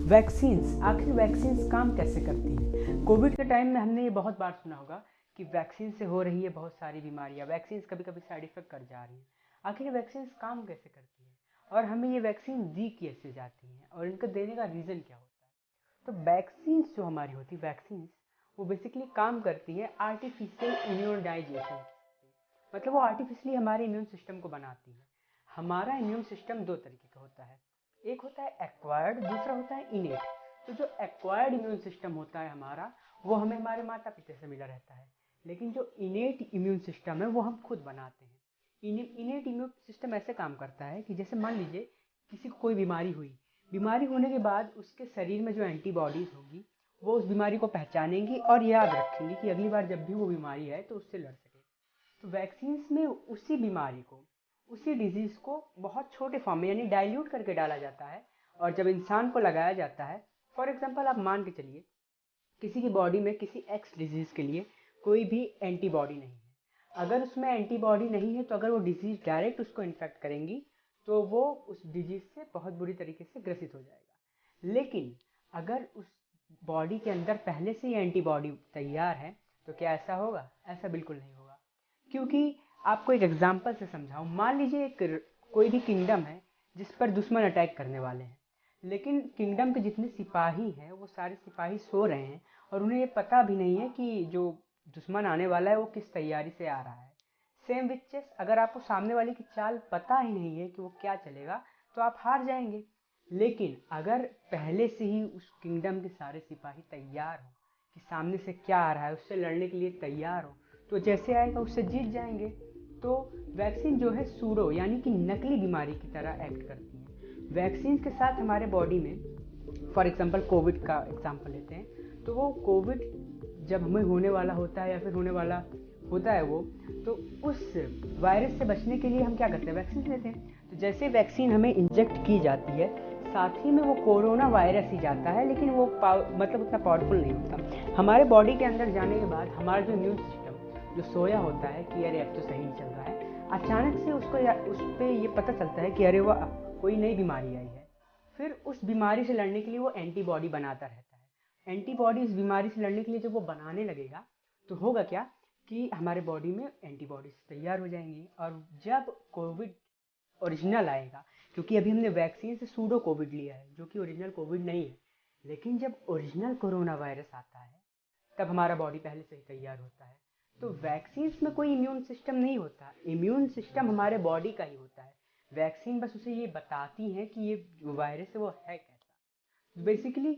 Vaccines, आखिर vaccines काम कैसे करती है? कोविड के टाइम में हमने ये बहुत बार सुना होगा कि वैक्सीन से हो रही है बहुत सारी बीमारियां, वैक्सीन्स कभी कभी साइड इफेक्ट कर जा रही हैं। आखिर ये वैक्सीन्स काम कैसे करती है और हमें ये वैक्सीन दी कैसे जाती हैं और इनको देने का रीज़न क्या होता है? तो वैक्सीन्स जो हमारी होती है, वैक्सीन्स वो बेसिकली काम करती है आर्टिफिशियल इम्यूनाइजेशन। मतलब वो आर्टिफिशियली हमारे इम्यून सिस्टम को बनाती है। हमारा इम्यून सिस्टम दो तरीके का होता है, एक होता है एक्वायर्ड, दूसरा होता है इनेट। तो जो एक्वायर्ड इम्यून सिस्टम होता है हमारा, वो हमें हमारे माता पिता से मिला रहता है। लेकिन जो इनेट इम्यून सिस्टम है वो हम खुद बनाते हैं। इनेट इम्यून सिस्टम ऐसे काम करता है कि जैसे मान लीजिए किसी को कोई बीमारी हुई, बीमारी होने के बाद उसके शरीर में जो एंटीबॉडीज होगी वो उस बीमारी को पहचानेंगी और याद रखेंगी कि अगली बार जब भी वो बीमारी है तो उससे लड़ सके। तो वैक्सीन्स में उसी बीमारी को, उसी डिजीज़ को बहुत छोटे फॉर्म में यानी डाइल्यूट करके डाला जाता है और जब इंसान को लगाया जाता है, फॉर एग्जांपल आप मान के चलिए किसी की बॉडी में किसी एक्स डिजीज़ के लिए कोई भी एंटीबॉडी नहीं है। अगर उसमें एंटीबॉडी नहीं है तो अगर वो डिजीज़ डायरेक्ट उसको इन्फेक्ट करेंगी तो वो उस डिजीज़ से बहुत बुरी तरीके से ग्रसित हो जाएगा। लेकिन अगर उस बॉडी के अंदर पहले से ही एंटीबॉडी तैयार है तो क्या ऐसा होगा? ऐसा बिल्कुल नहीं होगा। क्योंकि आपको एक एग्जांपल से समझाऊं, मान लीजिए एक कोई भी किंगडम है जिस पर दुश्मन अटैक करने वाले हैं, लेकिन किंगडम के जितने सिपाही हैं वो सारे सिपाही सो रहे हैं और उन्हें ये पता भी नहीं है कि जो दुश्मन आने वाला है वो किस तैयारी से आ रहा है। सेम विथ चेस, अगर आपको सामने वाले की चाल पता ही नहीं है कि वो क्या चलेगा तो आप हार जाएंगे। लेकिन अगर पहले से ही उस किंगडम के सारे सिपाही तैयार हो कि सामने से क्या आ रहा है, उससे लड़ने के लिए तैयार हो, तो जैसे आएगा उससे जीत जाएंगे। तो वैक्सीन जो है सूडो यानी कि नकली बीमारी की तरह एक्ट करती है। वैक्सीन के साथ हमारे बॉडी में, फॉर एग्जांपल कोविड का एग्जांपल लेते हैं, तो वो कोविड जब हमें होने वाला होता है या फिर होने वाला होता है वो, तो उस वायरस से बचने के लिए हम क्या करते हैं? वैक्सीन लेते हैं। तो जैसे वैक्सीन हमें इंजेक्ट की जाती है, साथ ही में वो कोरोना वायरस ही जाता है, लेकिन वो मतलब उतना पावरफुल नहीं होता। हमारे बॉडी के अंदर जाने के बाद हमारा जो इम्यून सिस्टम जो सोया होता है कि अरे अब तो सही चल रहा है, अचानक से उस पर ये पता चलता है कि अरे वाह, कोई नई बीमारी आई है। फिर उस बीमारी से लड़ने के लिए वो एंटीबॉडी बनाता रहता है। एंटीबॉडी इस बीमारी से लड़ने के लिए जब वो बनाने लगेगा तो होगा क्या कि हमारे बॉडी में एंटीबॉडीज तैयार हो जाएंगी। और जब कोविड ओरिजिनल आएगा, क्योंकि अभी हमने वैक्सीन से सूडो कोविड लिया है जो कि ओरिजिनल कोविड नहीं है, लेकिन जब ओरिजिनल कोरोना वायरस आता है तब हमारा बॉडी पहले से ही तैयार होता है। तो वैक्सीन में कोई इम्यून सिस्टम नहीं होता, इम्यून सिस्टम हमारे बॉडी का ही होता है। वैक्सीन बस उसे ये बताती है कि ये जो वायरस है वो है कैसा। बेसिकली